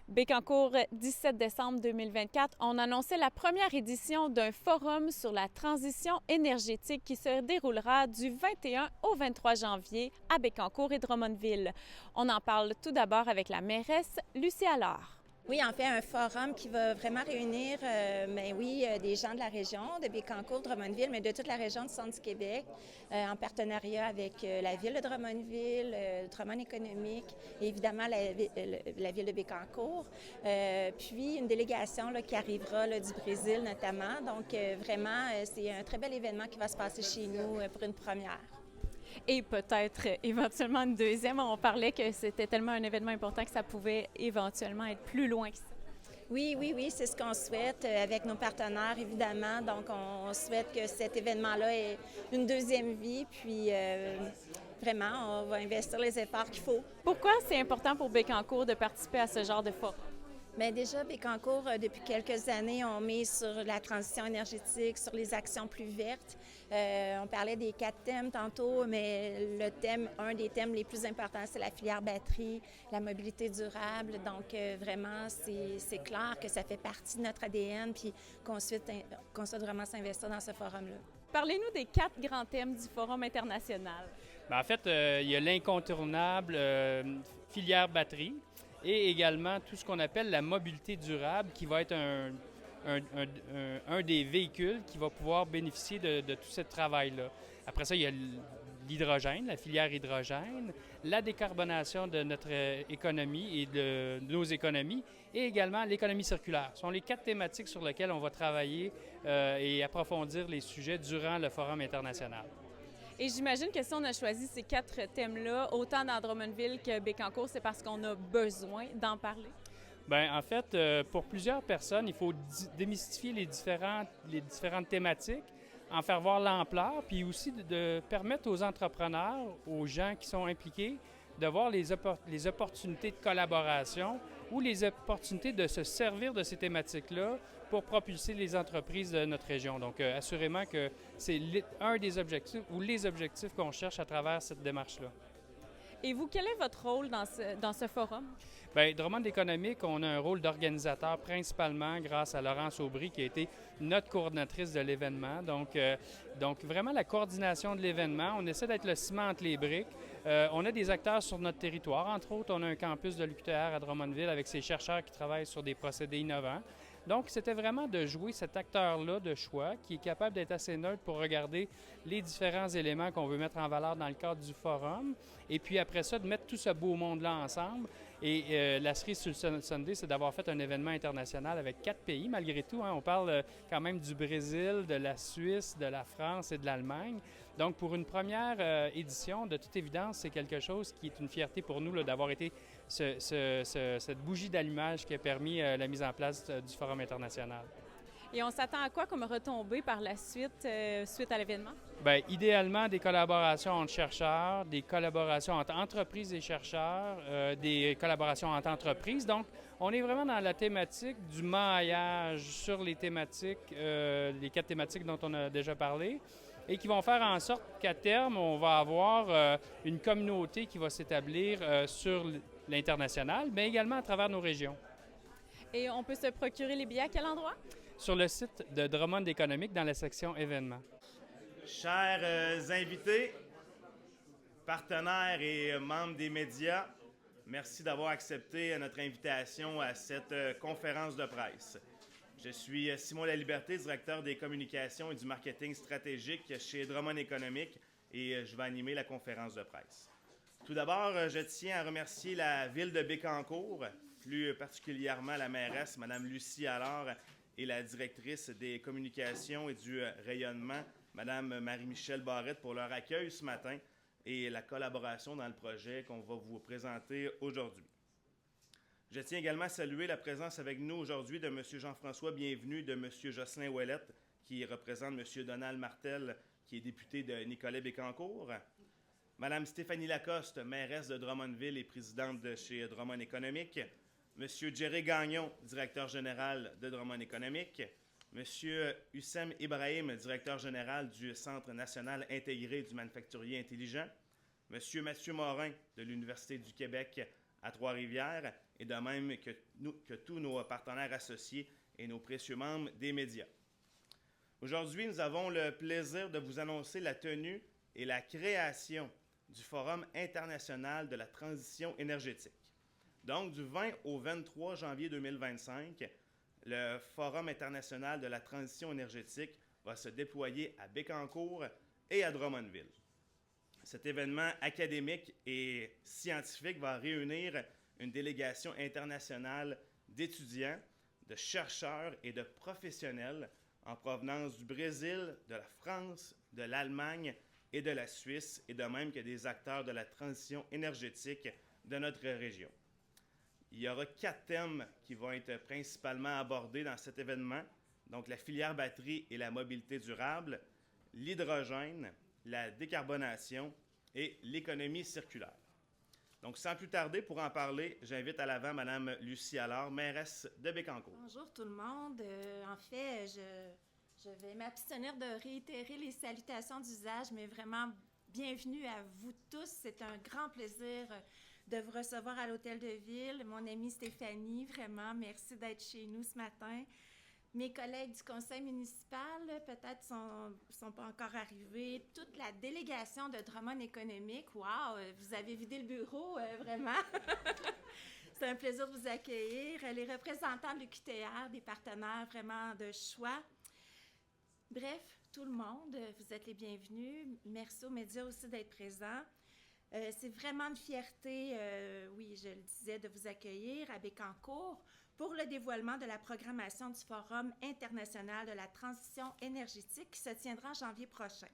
Bécancour, 17 décembre 2024, on annonçait la première édition d'un forum sur la transition énergétique qui se déroulera du 21 au 23 janvier à Bécancour et Drummondville. On en parle tout d'abord avec la mairesse Lucie Allard. Oui, en fait, un forum qui va vraiment réunir, des gens de la région, de Bécancour, Drummondville, mais de toute la région du centre du Québec, en partenariat avec la ville de Drummondville, Drummond économique, et évidemment la ville de Bécancour. Puis une délégation là, qui arrivera là, du Brésil notamment. Donc vraiment, c'est un très bel événement qui va se passer chez nous pour une première. Et peut-être éventuellement une deuxième. On parlait que c'était tellement un événement important que ça pouvait éventuellement être plus loin que ça. Oui, c'est ce qu'on souhaite avec nos partenaires, évidemment. Donc, on souhaite que cet événement-là ait une deuxième vie, puis vraiment, on va investir les efforts qu'il faut. Pourquoi c'est important pour Bécancour de participer à ce genre de forum? Bien, déjà, Bécancour, depuis quelques années, on met sur la transition énergétique, sur les actions plus vertes. On parlait des 4 thèmes tantôt, mais un des thèmes les plus importants, c'est la filière batterie, la mobilité durable. Donc, vraiment, c'est clair que ça fait partie de notre ADN, puis qu'on souhaite vraiment s'investir dans ce forum-là. Parlez-nous des 4 grands thèmes du Forum international. Bien, en fait, il y a l'incontournable filière batterie, et également tout ce qu'on appelle la mobilité durable, qui va être un des véhicules qui va pouvoir bénéficier de tout ce travail-là. Après ça, il y a l'hydrogène, la filière hydrogène, la décarbonation de notre économie et de nos économies, et également l'économie circulaire. Ce sont les 4 thématiques sur lesquelles on va travailler et approfondir les sujets durant le Forum international. Et j'imagine que si on a choisi ces 4 thèmes-là, autant dans Drummondville que Bécancour, c'est parce qu'on a besoin d'en parler? Bien, en fait, pour plusieurs personnes, il faut démystifier les différentes thématiques, en faire voir l'ampleur, puis aussi de permettre aux entrepreneurs, aux gens qui sont impliqués, de voir les opportunités de collaboration ou les opportunités de se servir de ces thématiques-là pour propulser les entreprises de notre région. Donc, assurément que c'est un des objectifs ou les objectifs qu'on cherche à travers cette démarche-là. Et vous, quel est votre rôle dans ce forum? Bien, Drummond économique, on a un rôle d'organisateur principalement grâce à Laurence Aubry qui a été notre coordinatrice de l'événement. Donc vraiment la coordination de l'événement. On essaie d'être le ciment entre les briques. On a des acteurs sur notre territoire. Entre autres, on a un campus de l'UQTR à Drummondville avec ses chercheurs qui travaillent sur des procédés innovants. Donc, c'était vraiment de jouer cet acteur-là de choix qui est capable d'être assez neutre pour regarder les différents éléments qu'on veut mettre en valeur dans le cadre du forum. Et puis après ça, de mettre tout ce beau monde-là ensemble. Et la cerise sur le sundae, c'est d'avoir fait un événement international avec 4 pays, malgré tout. Hein. On parle quand même du Brésil, de la Suisse, de la France et de l'Allemagne. Donc, pour une première édition, de toute évidence, c'est quelque chose qui est une fierté pour nous là, d'avoir été cette bougie d'allumage qui a permis la mise en place du Forum international. Et on s'attend à quoi comme retombée par la suite, suite à l'événement? Bien, idéalement, des collaborations entre chercheurs, des collaborations entre entreprises et chercheurs, des collaborations entre entreprises. Donc, on est vraiment dans la thématique du maillage sur les thématiques, les 4 thématiques dont on a déjà parlé, et qui vont faire en sorte qu'à terme, on va avoir une communauté qui va s'établir sur l'international, mais également à travers nos régions. Et on peut se procurer les billets à quel endroit? Sur le site de Drummond économique dans la section événements. Chers invités, partenaires et membres des médias, merci d'avoir accepté notre invitation à cette conférence de presse. Je suis Simon Laliberté, directeur des communications et du marketing stratégique chez Drummond économique et je vais animer la conférence de presse. Tout d'abord, je tiens à remercier la ville de Bécancour, plus particulièrement la mairesse, Mme Lucie Allard, et la directrice des communications et du rayonnement, Mme Marie-Michelle Barrette, pour leur accueil ce matin et la collaboration dans le projet qu'on va vous présenter aujourd'hui. Je tiens également à saluer la présence avec nous aujourd'hui de M. Jean-François Bienvenu, de M. Jocelyn Ouellette, qui représente M. Donald Martel, qui est député de Nicolet-Bécancour, Mme Stéphanie Lacoste, mairesse de Drummondville et présidente de chez Drummond économique, M. Jerry Gagnon, directeur général de Drummond économique, M. Hussem Ibrahim, directeur général du Centre national intégré du manufacturier intelligent, M. Mathieu Morin de l'Université du Québec à Trois-Rivières, et de même que tous nos partenaires associés et nos précieux membres des médias. Aujourd'hui, nous avons le plaisir de vous annoncer la tenue et la création du Forum international de la transition énergétique. Donc, du 20 au 23 janvier 2025, le Forum international de la transition énergétique va se déployer à Bécancour et à Drummondville. Cet événement académique et scientifique va réunir une délégation internationale d'étudiants, de chercheurs et de professionnels en provenance du Brésil, de la France, de l'Allemagne et de la Suisse, et de même que des acteurs de la transition énergétique de notre région. Il y aura 4 thèmes qui vont être principalement abordés dans cet événement, donc la filière batterie et la mobilité durable, l'hydrogène, la décarbonation et l'économie circulaire. Donc, sans plus tarder, pour en parler, j'invite à l'avant Mme Lucie Allard, mairesse de Bécancour. Bonjour tout le monde. En fait, je vais m'abstenir de réitérer les salutations d'usage, mais vraiment bienvenue à vous tous. C'est un grand plaisir de vous recevoir à l'Hôtel de Ville. Mon amie Stéphanie, vraiment, merci d'être chez nous ce matin. Mes collègues du conseil municipal, peut-être sont pas encore arrivés. Toute la délégation de Drummond économique, wow, vous avez vidé le bureau, vraiment. C'est un plaisir de vous accueillir. Les représentants de l'UQTR, des partenaires vraiment de choix. Bref, tout le monde, vous êtes les bienvenus. Merci aux médias aussi d'être présents. C'est vraiment une fierté, oui, je le disais, de vous accueillir à Bécancour pour le dévoilement de la programmation du Forum international de la transition énergétique qui se tiendra en janvier prochain.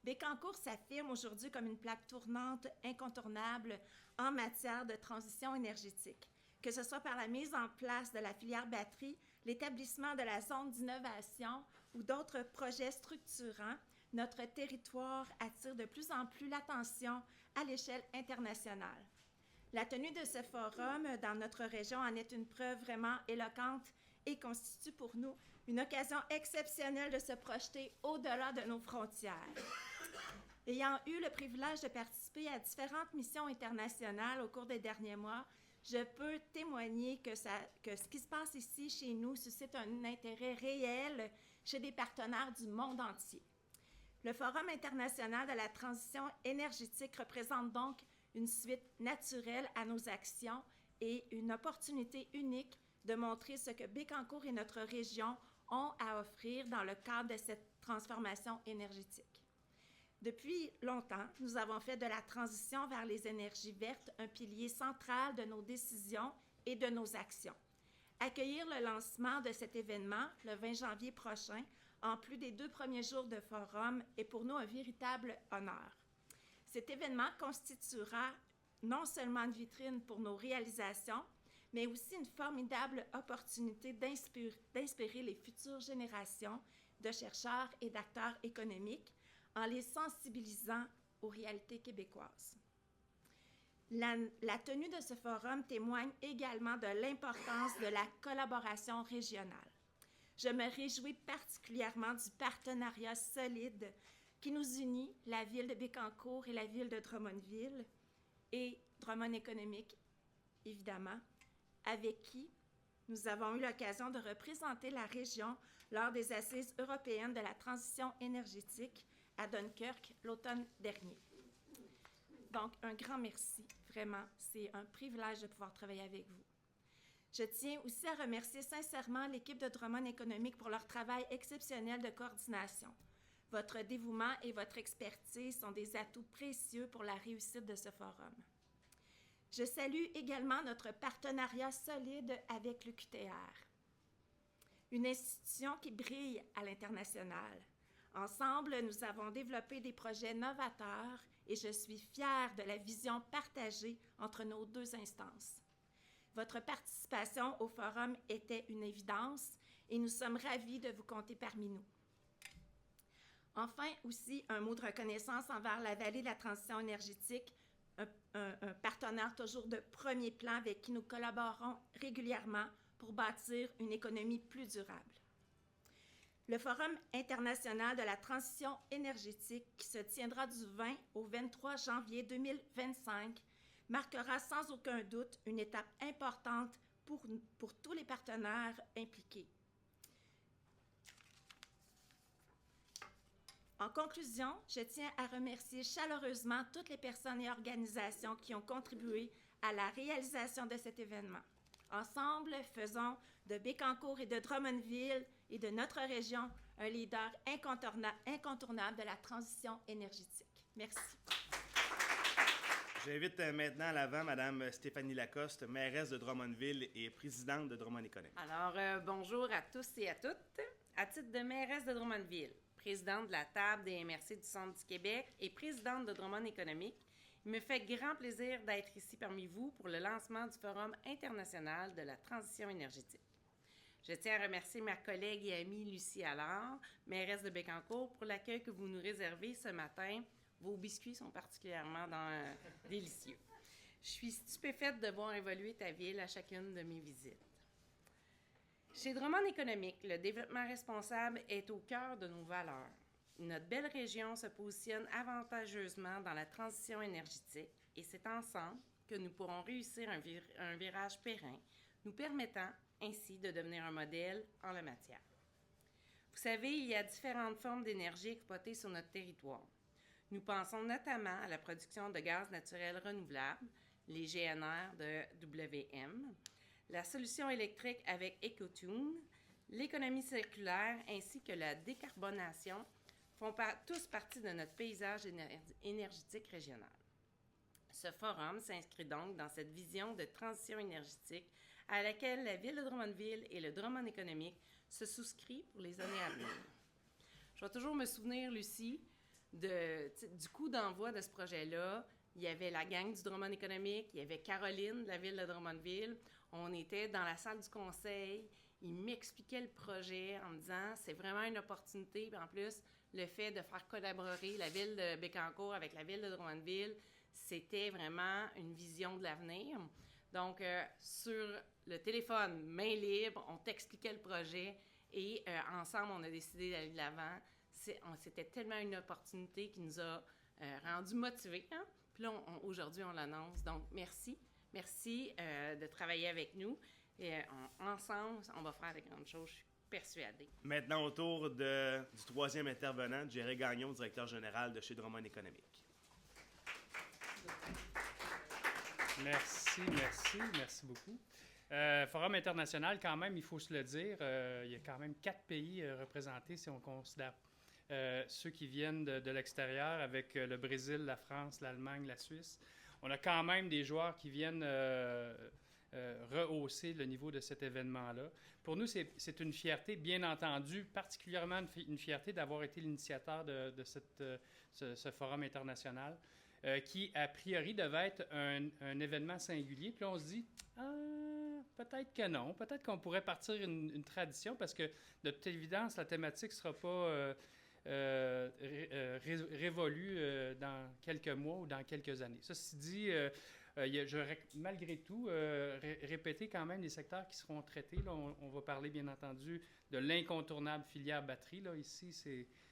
Bécancour s'affirme aujourd'hui comme une plaque tournante incontournable en matière de transition énergétique, que ce soit par la mise en place de la filière batterie, l'établissement de la zone d'innovation ou d'autres projets structurants. Notre territoire attire de plus en plus l'attention à l'échelle internationale. La tenue de ce forum dans notre région en est une preuve vraiment éloquente et constitue pour nous une occasion exceptionnelle de se projeter au-delà de nos frontières. Ayant eu le privilège de participer à différentes missions internationales au cours des derniers mois, je peux témoigner que ce qui se passe ici, chez nous, suscite un intérêt réel chez des partenaires du monde entier. Le Forum international de la transition énergétique représente donc une suite naturelle à nos actions et une opportunité unique de montrer ce que Bécancour et notre région ont à offrir dans le cadre de cette transformation énergétique. Depuis longtemps, nous avons fait de la transition vers les énergies vertes un pilier central de nos décisions et de nos actions. Accueillir le lancement de cet événement, le 20 janvier prochain, en plus des 2 premiers jours de forum, est pour nous un véritable honneur. Cet événement constituera non seulement une vitrine pour nos réalisations, mais aussi une formidable opportunité d'inspirer les futures générations de chercheurs et d'acteurs économiques en les sensibilisant aux réalités québécoises. La tenue de ce forum témoigne également de l'importance de la collaboration régionale. Je me réjouis particulièrement du partenariat solide qui nous unit, la ville de Bécancour et la ville de Drummondville, et Drummond économique, évidemment, avec qui nous avons eu l'occasion de représenter la région lors des Assises européennes de la transition énergétique à Dunkerque l'automne dernier. Donc, un grand merci, vraiment, c'est un privilège de pouvoir travailler avec vous. Je tiens aussi à remercier sincèrement l'équipe de Drummond économique pour leur travail exceptionnel de coordination. Votre dévouement et votre expertise sont des atouts précieux pour la réussite de ce forum. Je salue également notre partenariat solide avec l'UQTR, une institution qui brille à l'international. Ensemble, nous avons développé des projets novateurs et je suis fière de la vision partagée entre nos 2 instances. Votre participation au forum était une évidence et nous sommes ravis de vous compter parmi nous. Enfin, aussi, un mot de reconnaissance envers la Vallée de la transition énergétique, un partenaire toujours de premier plan avec qui nous collaborons régulièrement pour bâtir une économie plus durable. Le Forum international de la transition énergétique qui se tiendra du 20 au 23 janvier 2025 marquera sans aucun doute une étape importante pour tous les partenaires impliqués. En conclusion, je tiens à remercier chaleureusement toutes les personnes et organisations qui ont contribué à la réalisation de cet événement. Ensemble, faisons de Bécancour et de Drummondville et de notre région un leader incontournable de la transition énergétique. Merci. J'invite maintenant à l'avant Mme Stéphanie Lacoste, mairesse de Drummondville et présidente de Drummond Économique. Alors, bonjour à tous et à toutes. À titre de mairesse de Drummondville, présidente de la table des MRC du Centre du Québec et présidente de Drummond Économique, il me fait grand plaisir d'être ici parmi vous pour le lancement du Forum international de la transition énergétique. Je tiens à remercier ma collègue et amie Lucie Allard, mairesse de Bécancour, pour l'accueil que vous nous réservez ce matin. Vos biscuits sont particulièrement délicieux. Je suis stupéfaite de voir évoluer ta ville à chacune de mes visites. Chez Drummond Économique, le développement responsable est au cœur de nos valeurs. Notre belle région se positionne avantageusement dans la transition énergétique et c'est ensemble que nous pourrons réussir un virage périn, nous permettant ainsi de devenir un modèle en la matière. Vous savez, il y a différentes formes d'énergie exploitées sur notre territoire. Nous pensons notamment à la production de gaz naturel renouvelable, les GNR de WM, la solution électrique avec EcoTune, l'économie circulaire ainsi que la décarbonation font tous partie de notre paysage énergétique régional. Ce forum s'inscrit donc dans cette vision de transition énergétique à laquelle la Ville de Drummondville et le Drummond Économique se souscrivent pour les années à venir. Je vais toujours me souvenir, Lucie, du coup d'envoi de ce projet-là. Il y avait la gang du Drummond Économique, il y avait Caroline de la Ville de Drummondville. On était dans la salle du conseil. Il m'expliquait le projet en me disant c'est vraiment une opportunité. Puis en plus, le fait de faire collaborer la Ville de Bécancour avec la Ville de Drummondville, c'était vraiment une vision de l'avenir. Donc, sur le téléphone, main libre, on t'expliquait le projet et ensemble, on a décidé d'aller de l'avant. C'était tellement une opportunité qui nous a rendus motivés. Hein? Puis là, aujourd'hui, on l'annonce. Donc, merci. Merci de travailler avec nous. Et ensemble, on va faire de grandes choses, je suis persuadée. Maintenant, au tour du troisième intervenant, Jerry Gagnon, directeur général de chez Drummond Économique. Merci beaucoup. Forum international, quand même, il faut se le dire, il y a quand même 4 pays représentés si on considère ceux qui viennent de l'extérieur avec le Brésil, la France, l'Allemagne, la Suisse. On a quand même des joueurs qui viennent rehausser le niveau de cet événement-là. Pour nous, c'est une fierté, bien entendu, particulièrement une fierté d'avoir été l'initiateur de ce forum international qui, a priori, devait être un événement singulier. Puis là, on se dit, peut-être que non. Peut-être qu'on pourrait partir une tradition parce que, de toute évidence, la thématique ne sera pas révolue dans quelques mois ou dans quelques années. Ceci dit, j'aurais malgré tout répété quand même les secteurs qui seront traités. Là, on va parler, bien entendu, de l'incontournable filière batterie. Là, ici,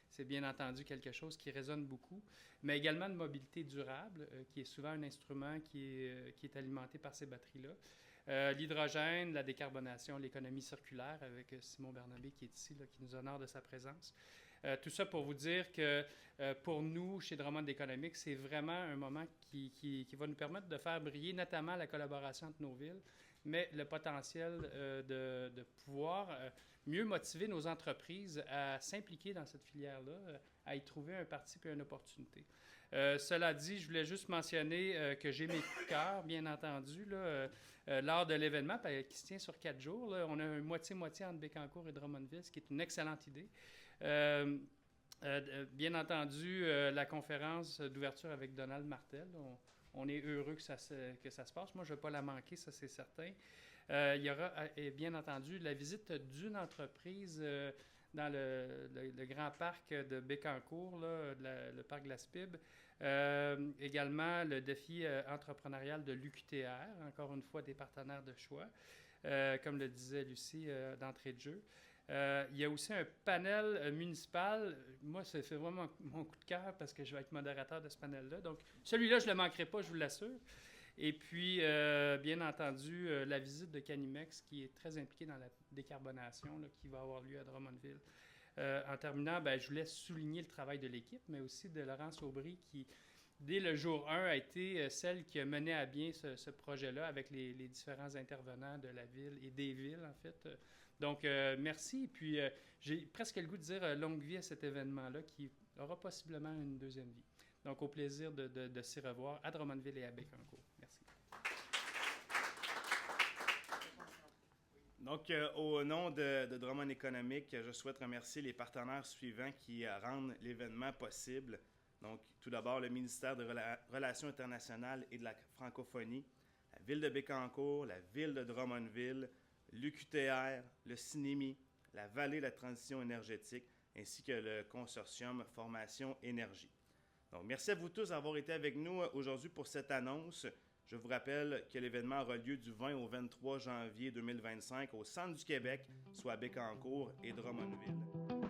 c'est bien entendu quelque chose qui résonne beaucoup, mais également de mobilité durable, qui est souvent un instrument qui est alimenté par ces batteries-là. L'hydrogène, la décarbonation, l'économie circulaire, avec Simon Bernabé qui est ici, là, qui nous honore de sa présence. Tout ça pour vous dire que pour nous, chez Drummond Économique, c'est vraiment un moment qui va nous permettre de faire briller notamment la collaboration entre nos villes, mais le potentiel de pouvoir mieux motiver nos entreprises à s'impliquer dans cette filière-là, à y trouver un parti puis une opportunité. Cela dit, je voulais juste mentionner que j'ai mes coups de cœur, bien entendu, là, lors de l'événement qui se tient sur 4 jours. Là, on a un moitié-moitié entre Bécancour et Drummondville, ce qui est une excellente idée. Bien entendu, la conférence d'ouverture avec Donald Martel, on est heureux que ça se passe. Moi, je ne vais pas la manquer, ça c'est certain. Il y aura, bien entendu, la visite d'une entreprise dans le grand parc de Bécancour, là, le parc de la SPIB. Également, le défi entrepreneurial de l'UQTR, encore une fois, des partenaires de choix, comme le disait Lucie d'entrée de jeu. Il y a aussi un panel municipal. Moi, c'est vraiment mon coup de cœur parce que je vais être modérateur de ce panel-là. Donc, celui-là, je ne le manquerai pas, je vous l'assure. Et puis, bien entendu, la visite de Canimex, qui est très impliquée dans la décarbonation, là, qui va avoir lieu à Drummondville. En terminant, je voulais souligner le travail de l'équipe, mais aussi de Laurence Aubry, qui, dès le jour 1, a été celle qui a mené à bien ce projet-là avec les différents intervenants de la ville et des villes, en fait. Donc, merci. Puis, j'ai presque le goût de dire longue vie à cet événement-là qui aura possiblement une deuxième vie. Donc, au plaisir de s'y revoir à Drummondville et à Bécancour. Merci. Donc, au nom de Drummond Économique, je souhaite remercier les partenaires suivants qui rendent l'événement possible. Donc, tout d'abord, le ministère de Relations internationales et de la francophonie, la Ville de Bécancour, la Ville de Drummondville, l'UQTR, le CINEMI, la Vallée de la transition énergétique, ainsi que le consortium Formation Énergie. Donc, merci à vous tous d'avoir été avec nous aujourd'hui pour cette annonce. Je vous rappelle que l'événement aura lieu du 20 au 23 janvier 2025 au Centre du Québec, soit à Bécancour et Drummondville.